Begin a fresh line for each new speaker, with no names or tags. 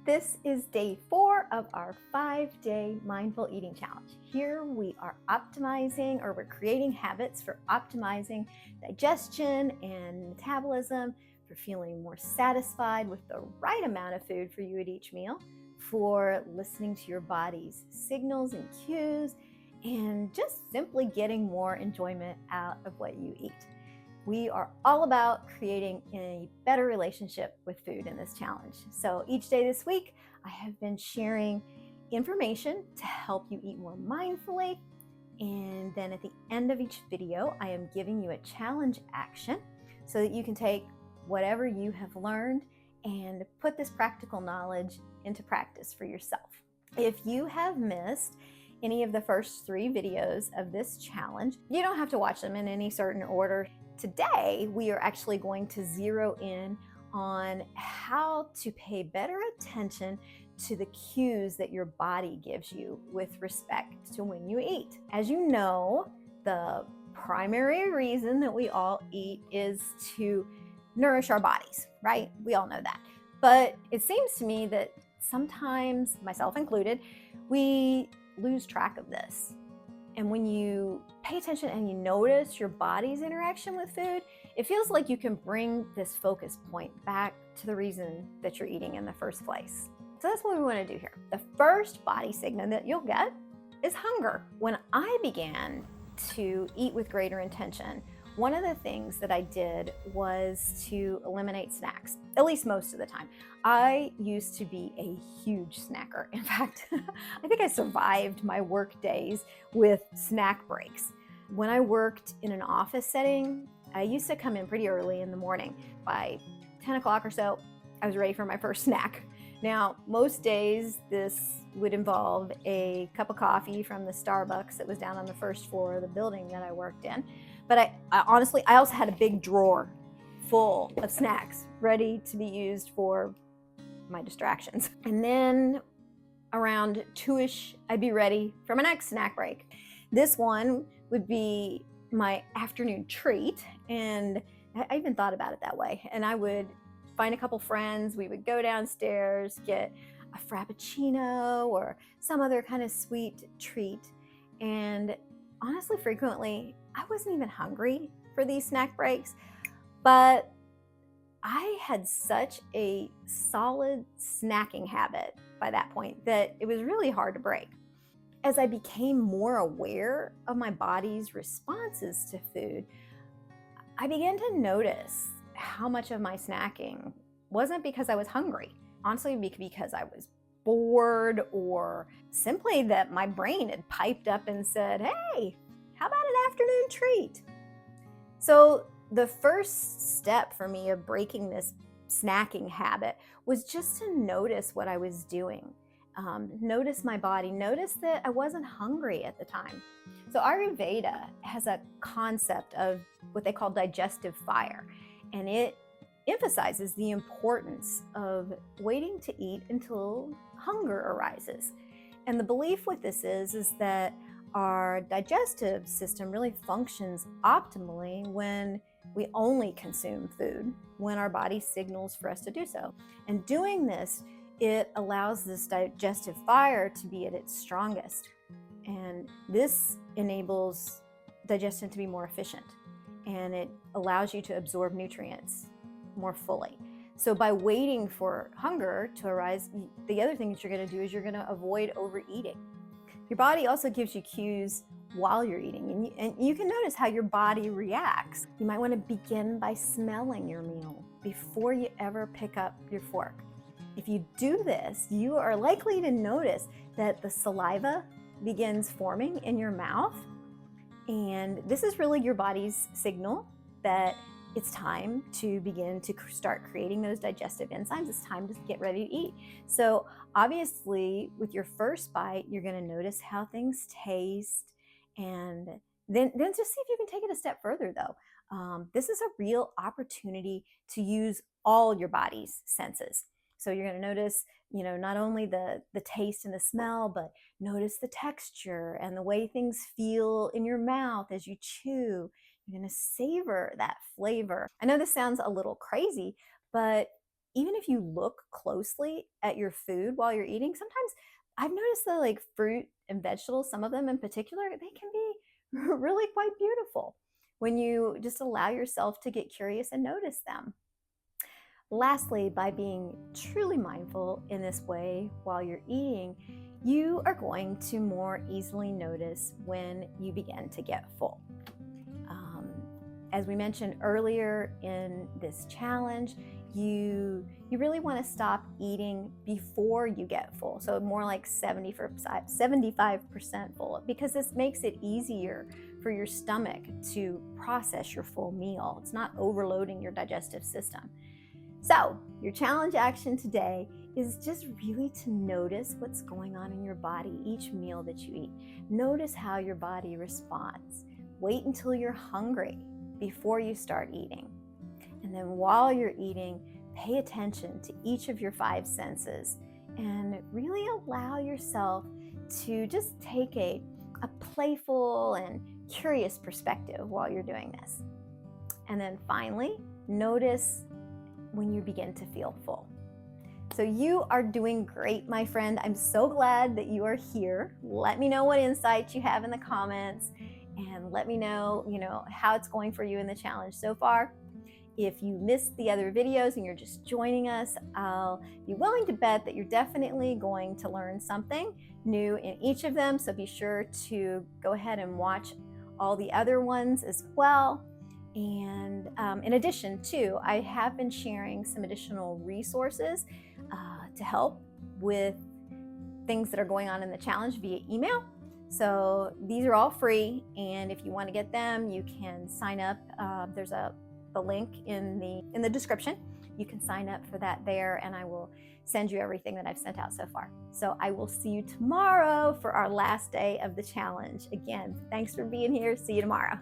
This is day 4 of our 5-day mindful eating challenge. Here we are optimizing, or we're creating habits for optimizing digestion and metabolism, for feeling more satisfied with the right amount of food for you at each meal, for listening to your body's signals and cues, and just simply getting more enjoyment out of what you eat. We are all about creating a better relationship with food in this challenge. So each day this week, I have been sharing information to help you eat more mindfully. And then at the end of each video, I am giving you a challenge action so that you can take whatever you have learned and put this practical knowledge into practice for yourself. If you have missed any of the first 3 videos of this challenge, you don't have to watch them in any certain order. Today, we are actually going to zero in on how to pay better attention to the cues that your body gives you with respect to when you eat. As you know, the primary reason that we all eat is to nourish our bodies, right? We all know that. But it seems to me that sometimes, myself included, we lose track of this. And when you pay attention and you notice your body's interaction with food, it feels like you can bring this focus point back to the reason that you're eating in the first place. So that's what we want to do here. The first body signal that you'll get is hunger. When I began to eat with greater intention, one of the things that I did was to eliminate snacks, at least most of the time. I used to be a huge snacker. In fact, I think I survived my work days with snack breaks. When I worked in an office setting, I used to come in pretty early in the morning. By 10 o'clock or so, I was ready for my first snack. Now, most days this would involve a cup of coffee from the Starbucks that was down on the first floor of the building that I worked in. But I honestly also had a big drawer full of snacks ready to be used for my distractions. And then around 2-ish, I'd be ready for my next snack break. This one would be my afternoon treat, and I even thought about it that way. And I would find a couple friends, we would go downstairs, get a Frappuccino or some other kind of sweet treat. And honestly, frequently, I wasn't even hungry for these snack breaks, but I had such a solid snacking habit by that point that it was really hard to break. As I became more aware of my body's responses to food, I began to notice how much of my snacking wasn't because I was hungry. Honestly, because I was bored, or simply that my brain had piped up and said, hey, how about an afternoon treat? So the first step for me of breaking this snacking habit was just to notice what I was doing. Notice my body, notice that I wasn't hungry at the time. So Ayurveda has a concept of what they call digestive fire, and it emphasizes the importance of waiting to eat until hunger arises. And the belief with this is that our digestive system really functions optimally when we only consume food when our body signals for us to do so. And doing this, it allows this digestive fire to be at its strongest. And this enables digestion to be more efficient, and it allows you to absorb nutrients more fully. So by waiting for hunger to arise, the other thing that you're going to do is you're going to avoid overeating. Your body also gives you cues while you're eating, and you can notice how your body reacts. You might want to begin by smelling your meal before you ever pick up your fork. If you do this, you are likely to notice that the saliva begins forming in your mouth, and this is really your body's signal that it's time to begin to start creating those digestive enzymes. It's time to get ready to eat. So obviously, with your first bite, you're going to notice how things taste, and then just see if you can take it a step further, though. This is a real opportunity to use all your body's senses. So you're going to notice, not only the taste and the smell, but notice the texture and the way things feel in your mouth as you chew. You're going to savor that flavor. I know this sounds a little crazy, but even if you look closely at your food while you're eating, sometimes I've noticed that like fruit and vegetables, some of them in particular, they can be really quite beautiful when you just allow yourself to get curious and notice them. Lastly, by being truly mindful in this way while you're eating, you are going to more easily notice when you begin to get full. As we mentioned earlier in this challenge, you really want to stop eating before you get full. So more like 75% full, because this makes it easier for your stomach to process your full meal. It's not overloading your digestive system. So your challenge action today is just really to notice what's going on in your body each meal that you eat. Notice how your body responds. Wait until you're hungry before you start eating. And then while you're eating, pay attention to each of your 5 senses and really allow yourself to just take a playful and curious perspective while you're doing this. And then finally, notice when you begin to feel full. So you are doing great, my friend. I'm so glad that you are here. Let me know what insights you have in the comments, and let me know, how it's going for you in the challenge so far. If you missed the other videos and you're just joining us, I'll be willing to bet that you're definitely going to learn something new in each of them. So be sure to go ahead and watch all the other ones as well. And in addition to, I have been sharing some additional resources to help with things that are going on in the challenge via email. So these are all free, and if you want to get them, you can sign up. There's the link in the description. You can sign up for that there, and I will send you everything that I've sent out so far. So I will see you tomorrow for our last day of the challenge. Again, thanks for being here. See you tomorrow.